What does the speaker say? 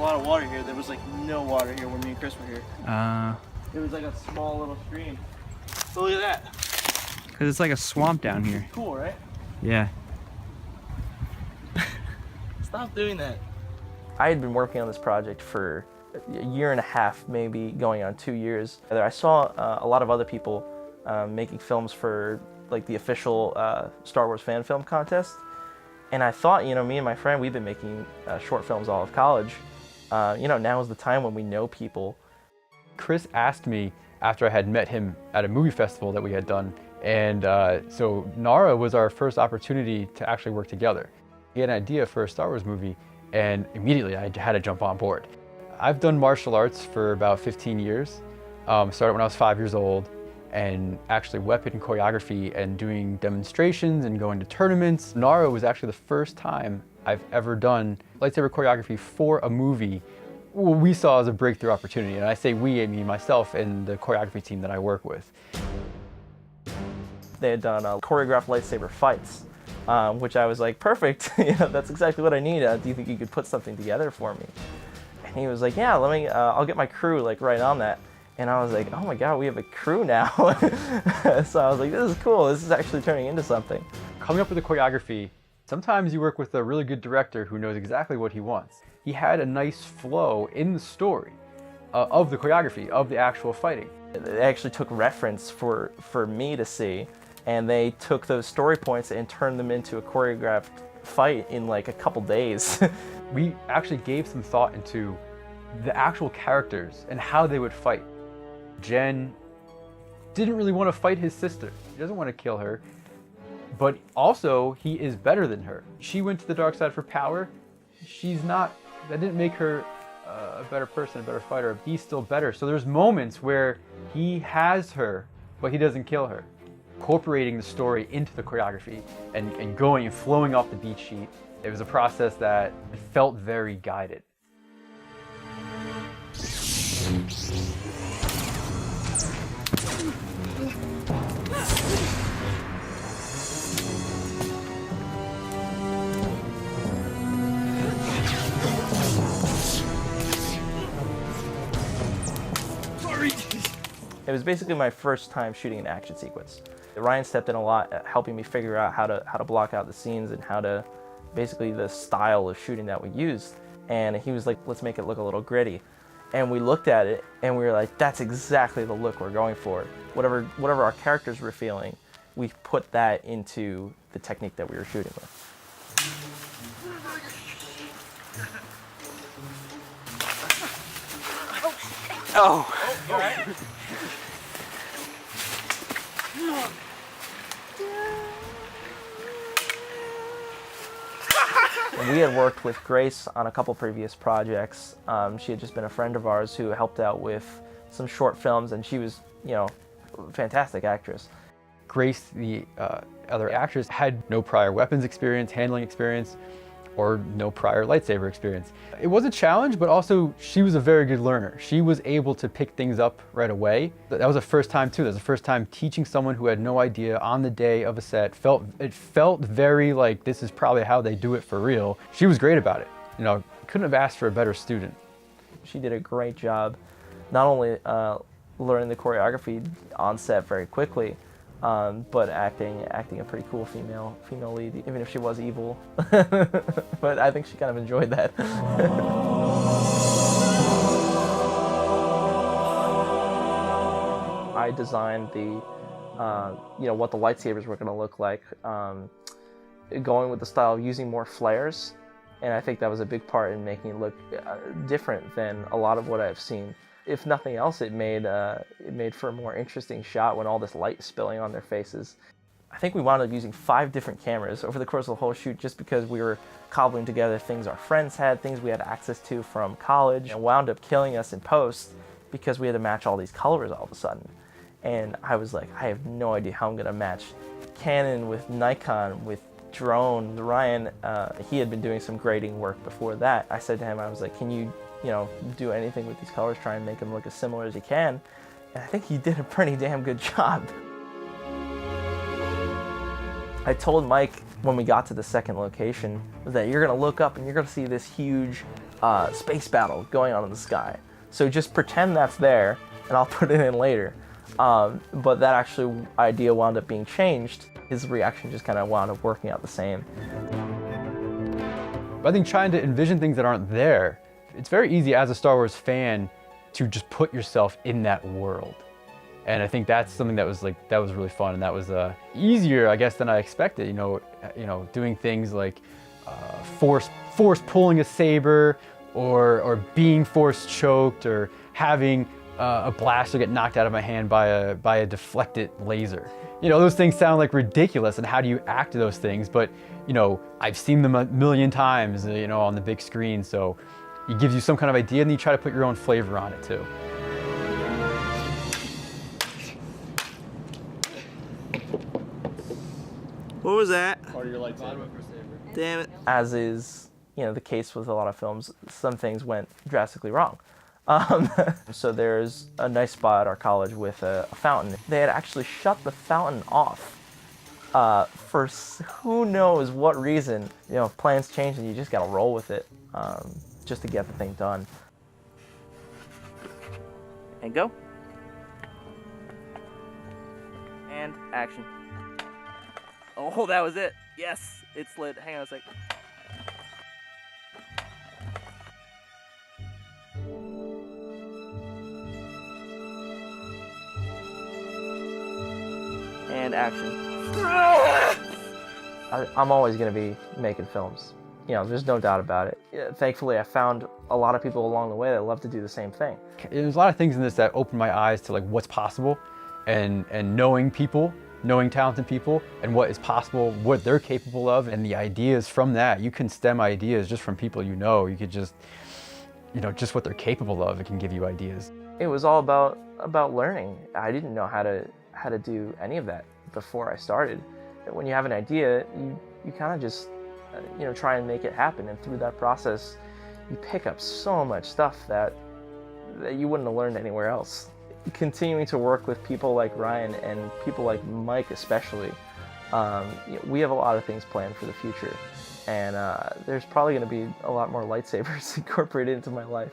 a lot of water here. There was like no water here when me and Chris were here. It was like a small little stream. So look at that. Because it's like a swamp down here. Cool, right? Yeah. Stop doing that. I had been working on this project for a year and a half, maybe going on 2 years. I saw a lot of other people making films for like the official Star Wars fan film contest. And I thought, you know, me and my friend, we've been making short films all of college. You know, now is the time when we know people. Chris asked me after I had met him at a movie festival that we had done. And so NARA was our first opportunity to actually work together. He had an idea for a Star Wars movie, and immediately I had to jump on board. I've done martial arts for about 15 years. Started when I was 5 years old, and actually weapon choreography and doing demonstrations and going to tournaments. NARA was actually the first time I've ever done lightsaber choreography for a movie what we saw as a breakthrough opportunity. And I say we, I mean myself and the choreography team that I work with. They had done choreographed lightsaber fights, which I was like, perfect, you know, that's exactly what I need. Do you think you could put something together for me? And he was like, yeah, let me, I'll get my crew like right on that. And I was like, oh my God, we have a crew now. So I was like, this is cool. This is actually turning into something. Coming up with the choreography, sometimes you work with a really good director who knows exactly what he wants. He had a nice flow in the story of the choreography, of the actual fighting. They actually took reference for me to see, and they took those story points and turned them into a choreographed fight in like a couple days. We actually gave some thought into the actual characters and how they would fight. Jen didn't really want to fight his sister. He doesn't want to kill her, but also he is better than her. She went to the dark side for power. She's not, that didn't make her a better person, a better fighter. He's still better. So there's moments where he has her, but he doesn't kill her. Incorporating the story into the choreography and going and flowing off the beat sheet. It was a process that felt very guided. It was basically my first time shooting an action sequence. Ryan stepped in a lot at helping me figure out how to block out the scenes and how to, basically the style of shooting that we used. And he was like, let's make it look a little gritty. And we looked at it and we were like, that's exactly the look we're going for. Whatever our characters were feeling, we put that into the technique that we were shooting with. Oh, all right. We had worked with Grace on a couple previous projects. She had just been a friend of ours who helped out with some short films, and she was, you know, a fantastic actress. Grace, the other actress, had no prior weapons experience, handling experience, or no prior lightsaber experience. It was a challenge, but also she was a very good learner. She was able to pick things up right away. That was the first time too. That was the first time teaching someone who had no idea on the day of a set. It felt very like this is probably how they do it for real. She was great about it. You know, couldn't have asked for a better student. She did a great job, not only learning the choreography on set very quickly, but acting a pretty cool female lead, even if she was evil. But I think she kind of enjoyed that. I designed the, you know, what the lightsabers were going to look like, going with the style of using more flares, and I think that was a big part in making it look different than a lot of what I've seen. If nothing else, it made for a more interesting shot when all this light is spilling on their faces. I think we wound up using 5 different cameras over the course of the whole shoot just because we were cobbling together things our friends had, things we had access to from college, and wound up killing us in post because we had to match all these colors all of a sudden. And I was like, I have no idea how I'm gonna match Canon with Nikon, with drone. Ryan, he had been doing some grading work before that. I said to him, I was like, can you do anything with these colors, try and make them look as similar as you can. And I think he did a pretty damn good job. I told Mike when we got to the second location that you're gonna look up and you're gonna see this huge space battle going on in the sky. So just pretend that's there, and I'll put it in later. But that actually idea wound up being changed. His reaction just kind of wound up working out the same. But I think trying to envision things that aren't there, it's very easy as a Star Wars fan to just put yourself in that world. And I think that's something that was really fun, and that was easier, I guess, than I expected. You know, doing things like force pulling a saber, or being force choked, or having a blaster get knocked out of my hand by a deflected laser. You know, those things sound like ridiculous, and how do you act those things? But you know, I've seen them a million times, you know, on the big screen. So it gives you some kind of idea, and you try to put your own flavor on it too. What was that? Part of your lightsaber. Damn it. As is, you know, the case with a lot of films, some things went drastically wrong. So there's a nice spot at our college with a fountain. They had actually shut the fountain off for who knows what reason. You know, plans change and you just gotta roll with it just to get the thing done. And go. And action. Oh, that was it. Yes, it slid. Hang on a sec. And action. I'm always going to be making films. You know, there's no doubt about it. Thankfully, I found a lot of people along the way that love to do the same thing. There's a lot of things in this that opened my eyes to like what's possible, and knowing people, knowing talented people, and what is possible, what they're capable of, and the ideas from that. You can stem ideas just from people you know. You could just, you know, just what they're capable of. It can give you ideas. It was all about learning. I didn't know how to do any of that before I started. When you have an idea, you kind of just you know, try and make it happen, and through that process you pick up so much stuff that you wouldn't have learned anywhere else. Continuing to work with people like Ryan and people like Mike especially, you know, we have a lot of things planned for the future, and there's probably going to be a lot more lightsabers incorporated into my life.